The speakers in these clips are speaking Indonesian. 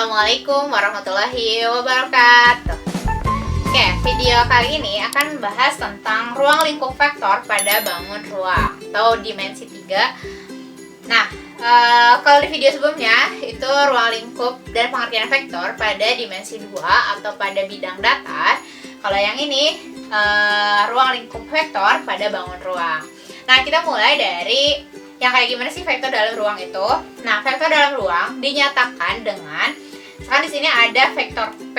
Assalamualaikum warahmatullahi wabarakatuh. Oke, video kali ini akan membahas tentang ruang lingkup vektor pada bangun ruang atau dimensi 3. Nah, kalau di video sebelumnya itu ruang lingkup dan pengertian vektor pada dimensi 2 atau pada bidang datar. Kalau yang ini ruang lingkup vektor pada bangun ruang. Nah, kita mulai dari yang kayak gimana sih vektor dalam ruang itu? Nah, vektor dalam ruang dinyatakan dengan, misalkan di sini ada vektor P.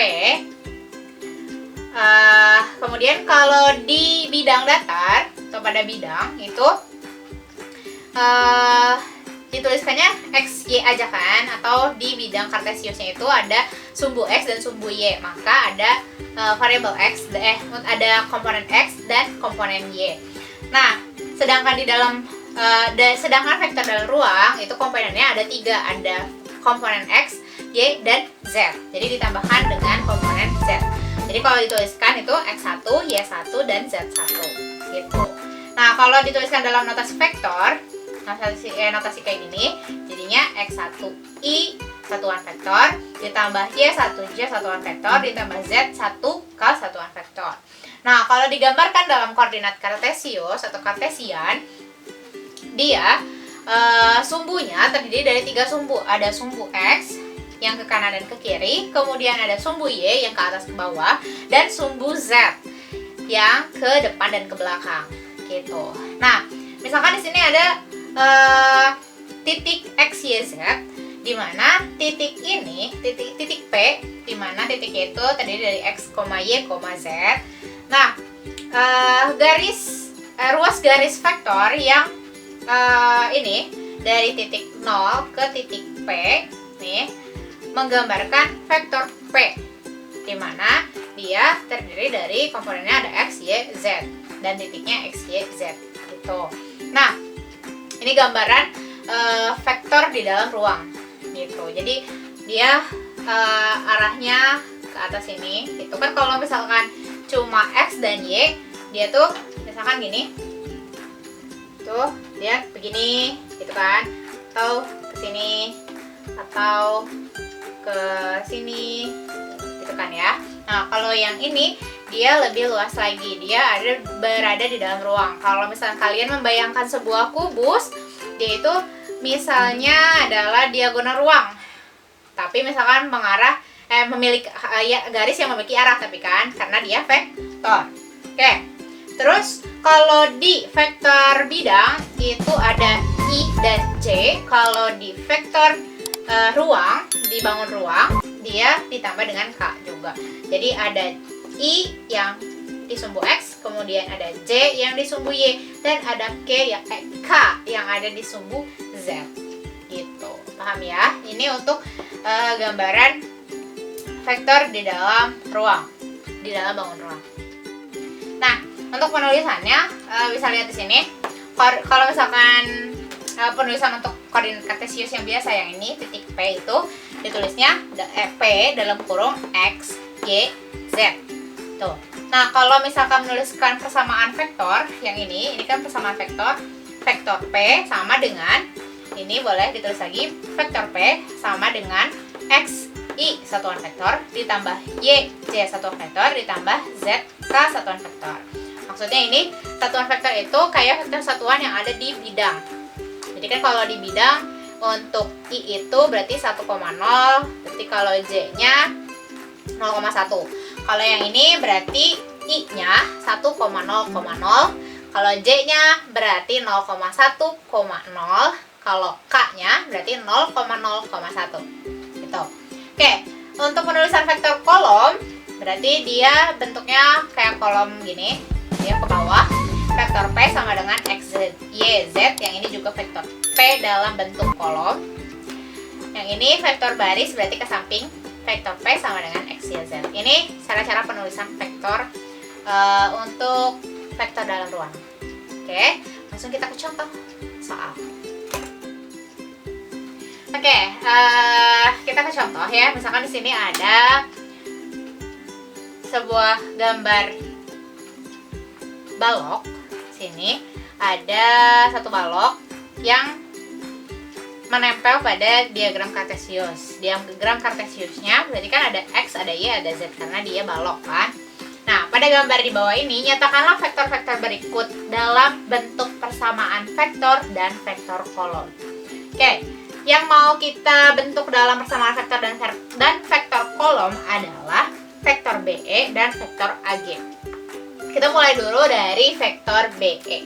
Kemudian kalau di bidang datar atau pada bidang itu dituliskannya x, y aja kan? Atau di bidang kartesiusnya itu ada sumbu x dan sumbu y, maka ada variabel x, ada komponen x dan komponen y. Nah, sedangkan di dalam sedangkan vektor dalam ruang itu komponennya ada 3, ada komponen x, y, dan z. Jadi ditambahkan dengan komponen z. Jadi kalau dituliskan itu x1, y1, dan z1 gitu. Nah, kalau dituliskan dalam notasi vektor, notasi kayak gini, jadinya x1i satuan vektor ditambah y1j satuan vektor ditambah z1k satuan vektor. Nah, kalau digambarkan dalam koordinat kartesius atau kartesian, dia sumbunya terdiri dari 3 sumbu. Ada sumbu x yang ke kanan dan ke kiri, kemudian ada sumbu y yang ke atas ke bawah, dan sumbu z yang ke depan dan ke belakang gitu. Nah, misalkan di sini ada titik x, y, z, di mana titik ini titik P, di mana titik itu terdiri dari x, y, z. Nah, ruas garis vektor yang ini dari titik 0 ke titik P nih menggambarkan vektor P, di mana dia terdiri dari komponennya ada x, y, z dan titiknya x, y, z gitu. Nah, ini gambaran vektor di dalam ruang gitu. Jadi dia arahnya ke atas ini gitu kan. Kalau misalkan cuma x dan y, dia tuh misalkan gini tuh, dia begini gitu kan, atau ke sini atau ke sini gitu kan ya. Nah, kalau yang ini dia lebih luas lagi, dia berada di dalam ruang. Kalau misalnya kalian membayangkan sebuah kubus, dia itu misalnya adalah diagonal ruang, tapi misalkan mengarah memiliki garis yang memiliki arah, tapi kan karena dia vektor. Oke. Terus kalau di vektor bidang itu ada I dan J. Kalau di vektor ruang, di bangun ruang, dia ditambah dengan K juga. Jadi ada I yang di sumbu X, kemudian ada J yang di sumbu Y, dan ada K yang ada di sumbu Z. Gitu. Paham ya? Ini untuk gambaran vektor di dalam ruang, di dalam bangun ruang. Nah, untuk penulisannya bisa lihat di sini. Kalau misalkan penulisan untuk koordinat kartesius yang biasa yang ini titik P itu ditulisnya P dalam kurung x, y, z. Tuh. Nah, kalau misalkan menuliskan persamaan vektor yang ini kan persamaan vektor P sama dengan ini, boleh ditulis lagi vektor P sama dengan x, i satuan vektor ditambah y, j satuan vektor ditambah z, k satuan vektor. Maksudnya ini satuan vektor itu kayak vektor satuan yang ada di bidang. Jadi kan kalau di bidang untuk I itu berarti 1,0, berarti kalau J-nya 0,1. Kalau yang ini berarti I-nya 1,0,0, kalau J-nya berarti 0,1,0, kalau K-nya berarti 0,0,1. Gitu. Oke, untuk penulisan vektor kolom berarti dia bentuknya kayak kolom gini. Ya, ke bawah, vektor P sama dengan x, y, z. Yang ini juga vektor P dalam bentuk kolom. Yang ini vektor baris berarti ke samping, vektor P sama dengan x, y, z. Ini cara-cara penulisan vektor untuk vektor dalam ruang. Oke, langsung kita ke contoh soal. Oke, kita ke contoh ya. Misalkan di sini ada sebuah gambar balok. Sini ada satu balok yang menempel pada diagram kartesius. Diagram kartesiusnya berarti kan ada X, ada Y, ada Z karena dia balok kan. Nah, pada gambar di bawah ini nyatakanlah vektor-vektor berikut dalam bentuk persamaan vektor dan vektor kolom. Oke, yang mau kita bentuk dalam persamaan vektor dan vektor kolom adalah vektor BE dan vektor AG. Kita mulai dulu dari vektor BE.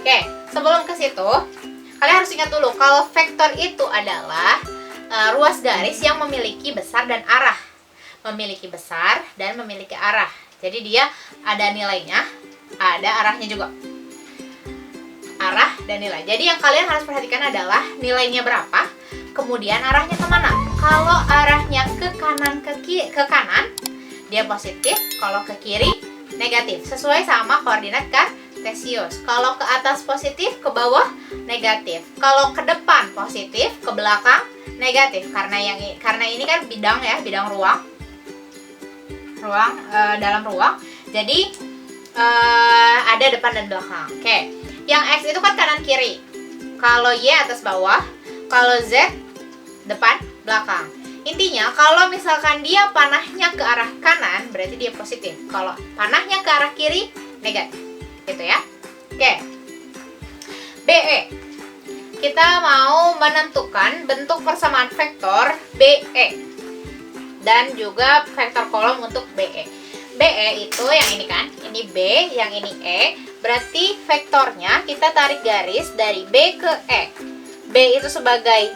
Oke, sebelum ke situ, kalian harus ingat dulu kalau vektor itu adalah ruas garis yang memiliki besar dan arah. Memiliki besar dan memiliki arah. Jadi dia ada nilainya, ada arahnya juga. Arah dan nilai. Jadi yang kalian harus perhatikan adalah nilainya berapa, kemudian arahnya kemana. Kalau arahnya ke kanan, ke kanan, dia positif. Kalau ke kiri, negatif. Sesuai sama koordinat kartesius. Kalau ke atas positif, ke bawah negatif. Kalau ke depan positif, ke belakang negatif. Karena ini kan bidang ya, bidang ruang dalam ruang. Jadi ada depan dan belakang. Oke. Yang X itu kan kanan kiri. Kalau Y atas bawah, kalau Z depan belakang. Intinya kalau misalkan dia panahnya ke arah kanan, berarti dia positif. Kalau panahnya ke arah kiri, negatif. Gitu ya. Oke. BE. Kita mau menentukan bentuk persamaan vektor BE dan juga vektor kolom untuk BE. BE itu yang ini kan, ini B, yang ini E. Berarti vektornya kita tarik garis dari B ke E. B itu sebagai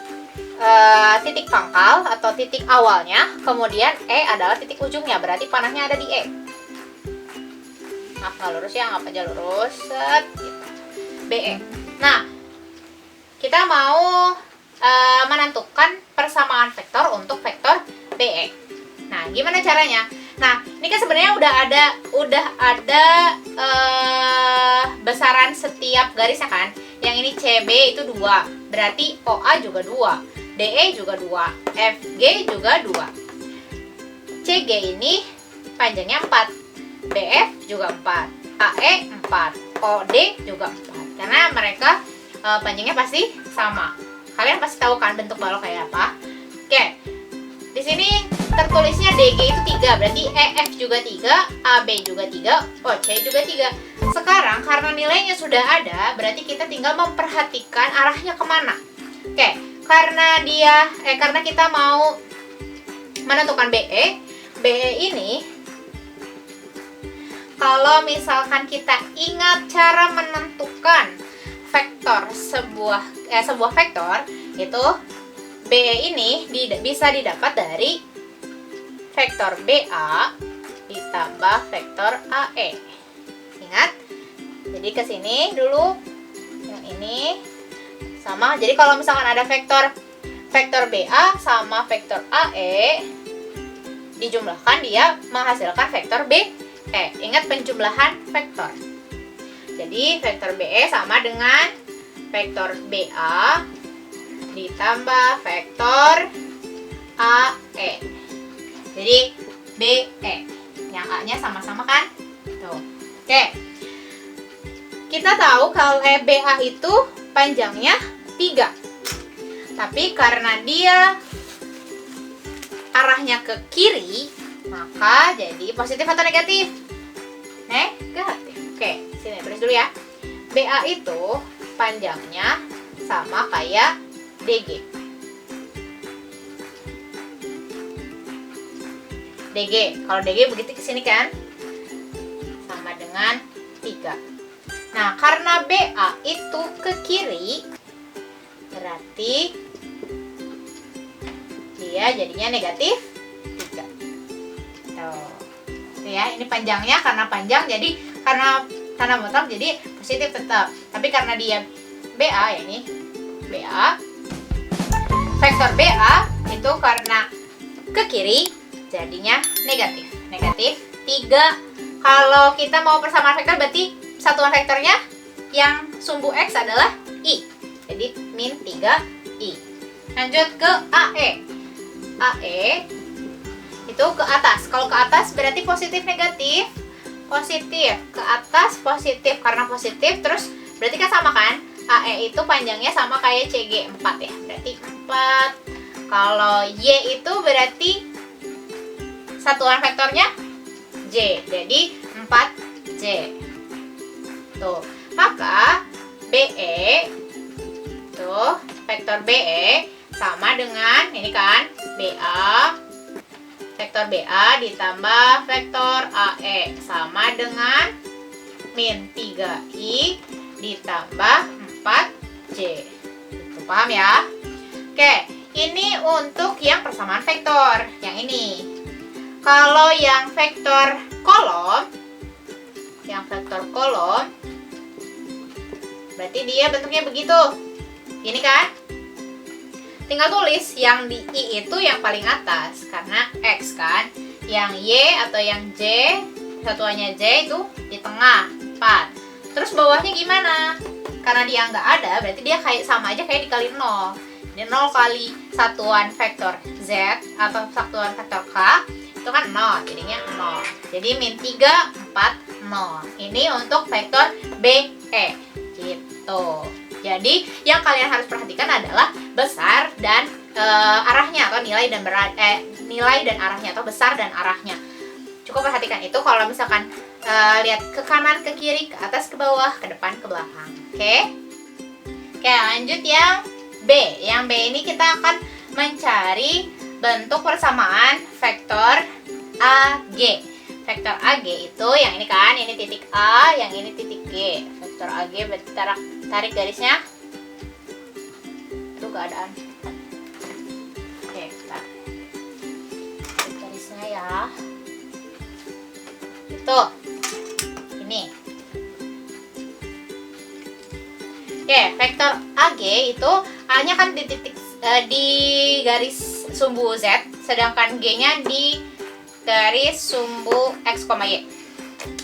titik pangkal atau titik awalnya, kemudian E adalah titik ujungnya, berarti panahnya ada di E. Maaf nggak lurus ya, anggap aja lurus. Set, gitu. BE. Nah, kita mau menentukan persamaan vektor untuk vektor BE. Nah, gimana caranya? Nah, ini kan sebenarnya udah ada besaran setiap garisnya kan. Yang ini CB itu 2, berarti OA juga 2, DE juga 2, FG juga 2. CG ini panjangnya 4, BF juga 4, AE 4, OD juga 4. Karena mereka panjangnya pasti sama. Kalian pasti tahu kan bentuk balok kayak apa. Oke. Di sini tertulisnya DG itu 3, berarti EF juga 3, AB juga 3, OC juga 3. Sekarang karena nilainya sudah ada, berarti kita tinggal memperhatikan arahnya kemana. Oke, karena kita mau menentukan BE ini, kalau misalkan kita ingat cara menentukan vektor sebuah vektor itu, BE ini bisa didapat dari vektor BA ditambah vektor AE. Ingat? Jadi ke sini dulu, yang ini sama. Jadi kalau misalkan ada vektor BA sama vektor AE dijumlahkan, dia menghasilkan vektor BE. Ingat penjumlahan vektor. Jadi vektor BE sama dengan vektor BA ditambah vektor AE. Jadi BE. Yang A-nya sama-sama kan? Tuh. Oke. Kita tahu kalau BA itu panjangnya 3. Tapi karena dia arahnya ke kiri, maka jadi positif atau negatif? Negatif. Oke, sini tulis dulu ya. BA itu panjangnya sama kayak DG. Kalau DG begitu ke sini kan? Sama dengan 3. Nah, karena BA itu ke kiri, berarti dia jadinya negatif 3. Tuh. Ya, ini panjangnya karena panjang, jadi karena tanda bentok jadi positif tetap. Tapi karena dia BA ya, ini BA, vektor BA itu karena ke kiri jadinya negatif. Negatif 3. Kalau kita mau persamaan vektor berarti satuan vektornya yang sumbu X adalah I. Jadi min 3I. Lanjut ke AE. AE itu ke atas. Kalau ke atas berarti positif negatif. Positif ke atas positif, karena positif terus berarti kan sama kan? AE itu panjangnya sama kayak CG, 4 ya. Berarti 4. Kalau Y itu berarti satuan vektornya J. Jadi 4J. Tuh. Maka BE tuh, vektor BE sama dengan ini kan, BA. Vektor BA ditambah vektor AE sama dengan min 3I ditambah 4J. Itu paham ya? Oke, ini untuk yang persamaan vektor. Yang ini. Kalau yang vektor kolom, berarti dia bentuknya begitu. Gini kan? Tinggal tulis yang di I itu yang paling atas karena X kan. Yang Y atau yang J, satuannya J itu di tengah, 4. Terus bawahnya gimana? Karena dia nggak ada, berarti dia kayak sama aja kayak dikali 0. Jadi 0 kali satuan vektor Z atau satuan vektor K itu kan 0, jadinya 0. Jadi min 3, 4, 0. Ini untuk vektor BE gitu. Jadi yang kalian harus perhatikan adalah besar dan arahnya atau nilai dan arahnya atau besar dan arahnya. Cukup perhatikan itu. Kalau misalkan lihat ke kanan, ke kiri, ke atas, ke bawah, ke depan, ke belakang. Oke, lanjut yang B. Yang B ini kita akan mencari bentuk persamaan vektor AG. Vektor AG itu yang ini kan, ini titik A, yang ini titik G. Vektor AG berarti tarik garisnya. Aduh, keadaan. Oke, tarik garisnya ya. Itu. Ini. Oke, vektor AG itu A-nya kan di titik di garis sumbu Z, sedangkan G-nya di garis sumbu X, Y.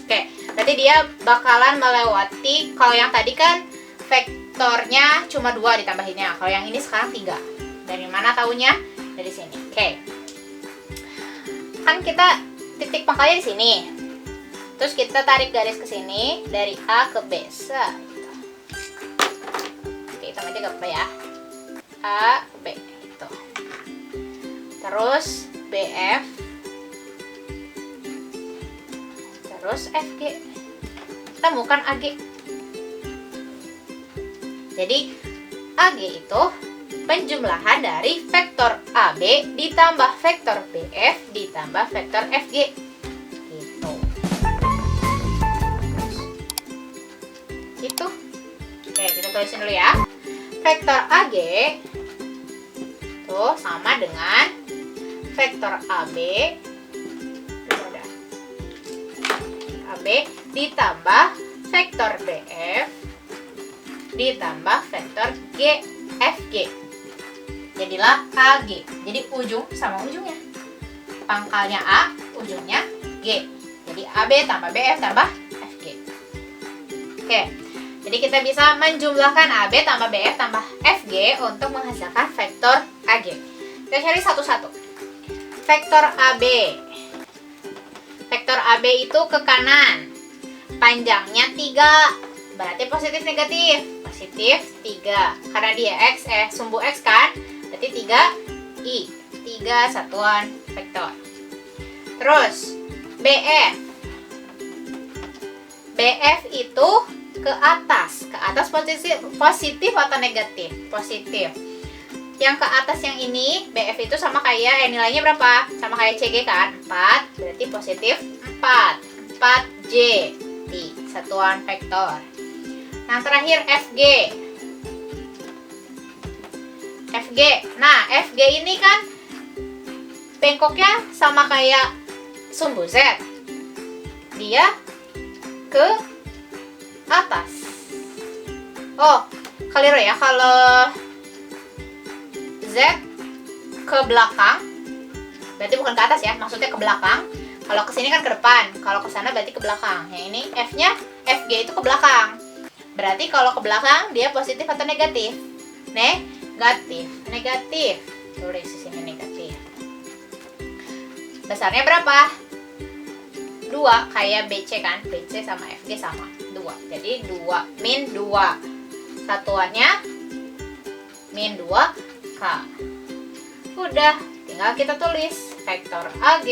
Oke, berarti dia bakalan melewati, kalau yang tadi kan vektornya cuma 2 ditambahinnya, kalau yang ini sekarang 3. Dari mana taunya? Dari sini. Oke. Kan kita titik pangkalnya di sini. Terus kita tarik garis ke sini dari A ke B. Oke, hitung aja gak apa ya. A ke B gitu. Terus BF, terus FG. Temukan AG. Jadi AG itu penjumlahan dari vektor AB ditambah vektor BF ditambah vektor FG. Gitu. Gitu. Oke, kita tulisin dulu ya. Vektor AG tuh sama dengan vektor AB ditambah vektor BF ditambah vektor GFG. Jadilah AG. Jadi ujung sama ujungnya. Pangkalnya A, ujungnya G. Jadi AB tambah BF tambah FG. Oke. Jadi kita bisa menjumlahkan AB tambah BF tambah FG untuk menghasilkan vektor AG. Kita cari satu-satu. Vektor AB. Vektor AB itu ke kanan. Panjangnya 3. Berarti positif negatif. Positif 3. Karena dia X, sumbu X kan. Berarti 3I. 3 satuan vektor. Terus BF. BF itu ke atas positif atau negatif? Positif. Yang ke atas yang ini BF itu sama kayak nilainya berapa? Sama kayak CG kan? 4, berarti positif 4. 4J di satuan vektor. Nah, terakhir FG. FG. Nah, FG ini kan bengkoknya sama kayak sumbu Z. Dia ke atas. Oh, keliru ya. Kalau Z ke belakang, berarti bukan ke atas ya, maksudnya ke belakang. Kalau ke sini kan ke depan, kalau ke sana berarti ke belakang. Yang ini F-nya, FG itu ke belakang. Berarti kalau ke belakang dia positif atau negatif? Negatif. Negatif. Tulis di sini negatif. Besarnya berapa? 2, kayak BC kan. BC sama FG sama 2. Jadi 2 min 2. satuannya min 2K. Udah, tinggal kita tulis vektor AG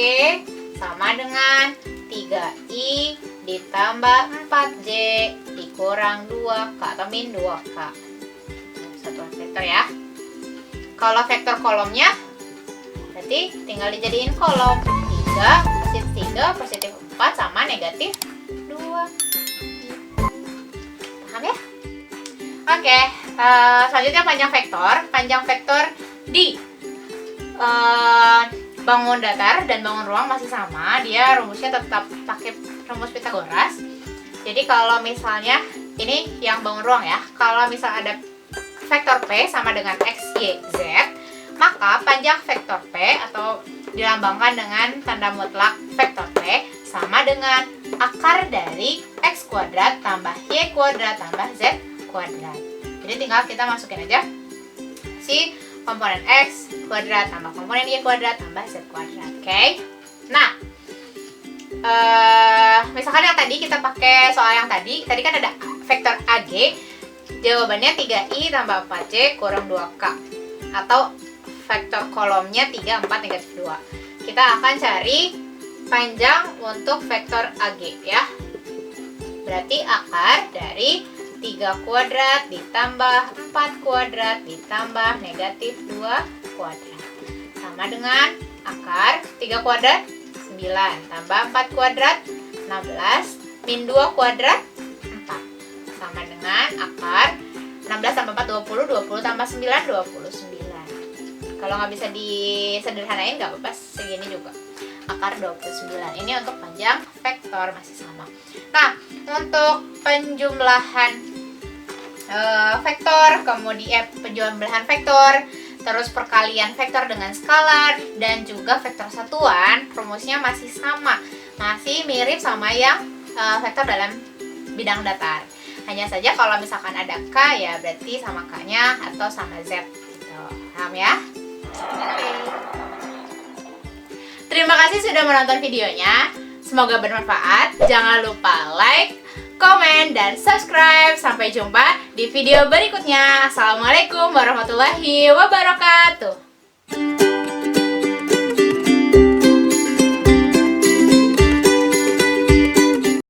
sama dengan 3I ditambah 4J dikurang 2K atau min 2K. Satuan vektor ya. Kalau vektor kolomnya berarti tinggal dijadiin kolom 3, positif 4 sama negatif 2. Paham ya? Oke, selanjutnya panjang vektor. Panjang vektor di bangun datar dan bangun ruang masih sama. Dia rumusnya tetap pakai rumus Pitagoras. Jadi kalau misalnya ini yang bangun ruang ya, kalau misal ada vektor P sama dengan X, Y, Z, maka panjang vektor P atau dilambangkan dengan tanda mutlak vektor P sama dengan akar dari X kuadrat tambah Y kuadrat tambah Z kuadrat. Jadi tinggal kita masukin aja si komponen X kuadrat tambah komponen Y kuadrat tambah Z kuadrat. Oke. Nah, misalkan yang tadi kita pakai soal yang tadi kan ada vektor AG, jawabannya 3I tambah 4J kurang 2K, atau vektor kolomnya 3, 4, negatif 2. Kita akan cari panjang untuk vektor AG ya. Berarti akar dari 3 kuadrat ditambah 4 kuadrat ditambah negatif 2 kuadrat sama dengan akar 3 kuadrat 9 tambah 4 kuadrat 16 min 2 kuadrat 4 sama dengan akar 16 tambah 4 20, 20 tambah 9 29. Kalau nggak bisa disederhanain nggak apa-apa, segini juga akar 29. Ini untuk panjang vektor masih sama. Nah, untuk penjumlahan vektor, kemudian penjumlahan vektor, terus perkalian vektor dengan skalar dan juga vektor satuan, rumusnya masih sama, masih mirip sama yang vektor dalam bidang datar. Hanya saja kalau misalkan ada K ya berarti sama K-nya atau sama Z gitu. Paham ya? Oke. Terima kasih sudah menonton videonya. Semoga bermanfaat. Jangan lupa like, komen, dan subscribe. Sampai jumpa di video berikutnya. Assalamualaikum warahmatullahi wabarakatuh.